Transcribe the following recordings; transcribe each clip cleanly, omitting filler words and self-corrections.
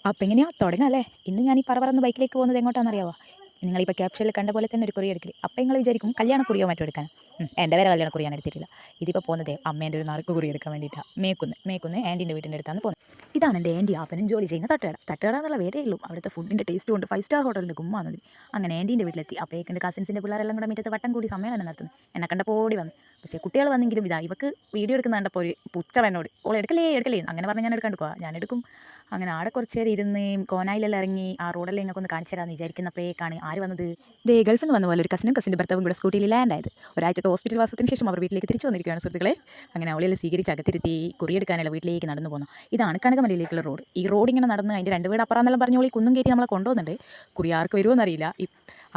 അപ്പം എങ്ങനെയാ തുടങ്ങാം. ഇന്ന് ഞാൻ ഈ പറന്ന് ബൈക്കിലേക്ക് പോകുന്നത് എങ്ങോട്ടാണെന്നറിയാവോ? നിങ്ങളിപ്പോൾ ക്യാപ്ഷനിൽ കണ്ട പോലെ തന്നെ ഒരു കുറി എടുക്കൽ. അപ്പം നിങ്ങൾ വിചാരിക്കും കല്യാണക്കുറിയോ മറ്റോ എടുക്കാൻ. എൻ്റെ വരെ കല്യാണക്കുറി ഞാൻ എടുത്തിട്ടില്ല. ഇതിപ്പോൾ പോകുന്നത് അമ്മേൻ്റെ ഒരു നറുക്ക് കുറി എടുക്കാൻ വേണ്ടിയിട്ടാണ്. മേക്കുന്ന് ആൻറ്റീൻ്റെ വീട്ടിൻ്റെ അടുത്താണ് പോകുന്നത്. ഇതാണ് എൻ്റെ ആൻറ്റി ആപ്പനും ജോലി ചെയ്യുന്ന തട്ടുകട എന്നുള്ള വേരേ ഉള്ളൂ. അവിടുത്തെ ഫുഡിൻ്റെ ടേസ്റ്റ് കൊണ്ട് 5 സ്റ്റാർ ഹോട്ടലിൻ്റെ ഗുമ്മാന്നതിൽ. അങ്ങനെ ആൻറ്റീൻ്റെ വീട്ടിലെത്തി. അപ്പോഴേക്കുണ്ട് കസിൻസിൻ്റെ പിള്ളേരെല്ലാം കൂടെ മുറ്റത്ത് വട്ടം കൂടി സമ്മേളനം നടത്തുന്നു. എന്നെ കണ്ടപ്പോൾ ഓടി വന്നു. പക്ഷേ കുട്ടികൾ വന്നെങ്കിലും ഇവക്ക് വീഡിയോ എടുക്കുന്ന കണ്ടപ്പോൾ ഒരു പുച്ഛം എന്നോട്. ഓൾ എടുക്കലേ അങ്ങനെ പറഞ്ഞ് ഞാൻ എടുക്കാൻ ഞാൻ എടുക്കും. അങ്ങനെ ആടെ കുറച്ച് നേരം ഇരുന്ന് കോനായിലെല്ലാം ഇറങ്ങി ആ റോഡെല്ലാം ഇങ്ങനെ ഒന്ന് കാണിച്ചു തരാമെന്ന് വിചാരിക്കുന്നപ്പോഴേക്കാണ് ആര് വന്നത്? ഗൾഫിൽ നിന്ന് വന്ന പോലെ ഒരു കസിൻ്റെ ഭർത്താവും കൂടെ സ്കൂട്ടിയിൽ ലാൻഡായത്. ഒരാഴ്ചത്തെ ഹോസ്പിറ്റൽ വാസത്തിന് ശേഷം അവർ വീട്ടിലേക്ക് തിരിച്ചു വന്നിരിക്കുകയാണ് സുഹൃത്തുക്കളെ. അങ്ങനെ അവളെല്ലാം സ്വീകരിച്ച് അകത്തിരുത്തി കുറിയെടുക്കാനുള്ള വീട്ടിലേക്ക് നടന്നു പോകുന്നു. ഇതാണ് കനകമലയിലേക്കുള്ള റോഡ്. ഈ റോഡ് ഇങ്ങനെ നടന്ന് അതിൻ്റെ 2 വീട് അപ്പുറമെന്നെല്ലാം പറഞ്ഞോളി കുന്നും കയറ്റി നമ്മളെ കൊണ്ടുപോകുന്നുണ്ട്. കുറി ആർക്ക് വരുമോ എന്നറിയില്ല.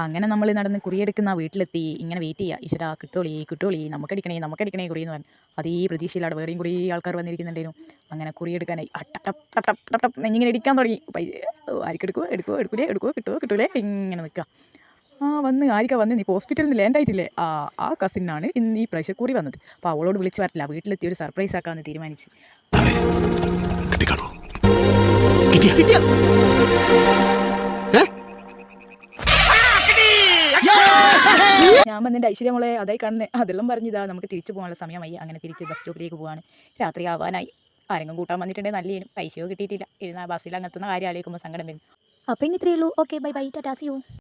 അങ്ങനെ നമ്മൾ നടന്ന് കുറിയെടുക്കുന്ന വീട്ടിലെത്തി ഇങ്ങനെ വെയിറ്റ് ചെയ്യുക. ഈശ്വരാ കിട്ടോളി നമുക്കടിക്കണേ കുറി എന്ന് പറഞ്ഞു. അതേ പ്രതീക്ഷയിലാണ് വേറെയും കുറേ ആൾക്കാർ വന്നിരിക്കുന്നുണ്ടായിരുന്നു. അങ്ങനെ കുറിയെടുക്കാനായി നെഞ്ഞിങ്ങനെ ഇടിക്കാൻ തുടങ്ങി. ആർക്കെടുക്കുമോ കിട്ടൂലേ ഇങ്ങനെ നിൽക്കുക. വന്ന് നീ ഹോസ്പിറ്റലിൽ നിന്ന് ലാൻഡ് ആയിട്ടില്ലേ? ആ കസിനാണ് ഇന്ന് ഈ പ്രഷർ കുറി വന്നത്. അപ്പോൾ അവളോട് വിളിച്ച് വരത്തില്ല, വീട്ടിലെത്തി ഒരു സർപ്രൈസ് ആക്കാമെന്ന് തീരുമാനിച്ച്. ഞാൻ വന്നിട്ട് ഐശ്വര്യമോളെ അതായി കാണുന്നത് അതെല്ലാം പറഞ്ഞിതാ നമുക്ക് തിരിച്ചു പോകാനുള്ള സമയമായി. അങ്ങനെ തിരിച്ച് ബസ് സ്റ്റോപ്പിലേക്ക് പോവാണ്. രാത്രി ആവാനായി. ആരെങ്കിലും കൂട്ടാൻ വന്നിട്ടുണ്ടെങ്കിൽ നല്ലേനും. പൈസയോ കിട്ടിയിട്ടില്ല. ഇരുന്ന ബസ്സിൽ അങ്ങെത്തുന്ന കാര്യം ആലോചിക്കുമ്പോൾ സങ്കടം വരും. അപ്പോൾ ഇത്രയേ ഉള്ളൂ. Okay bye tata see U.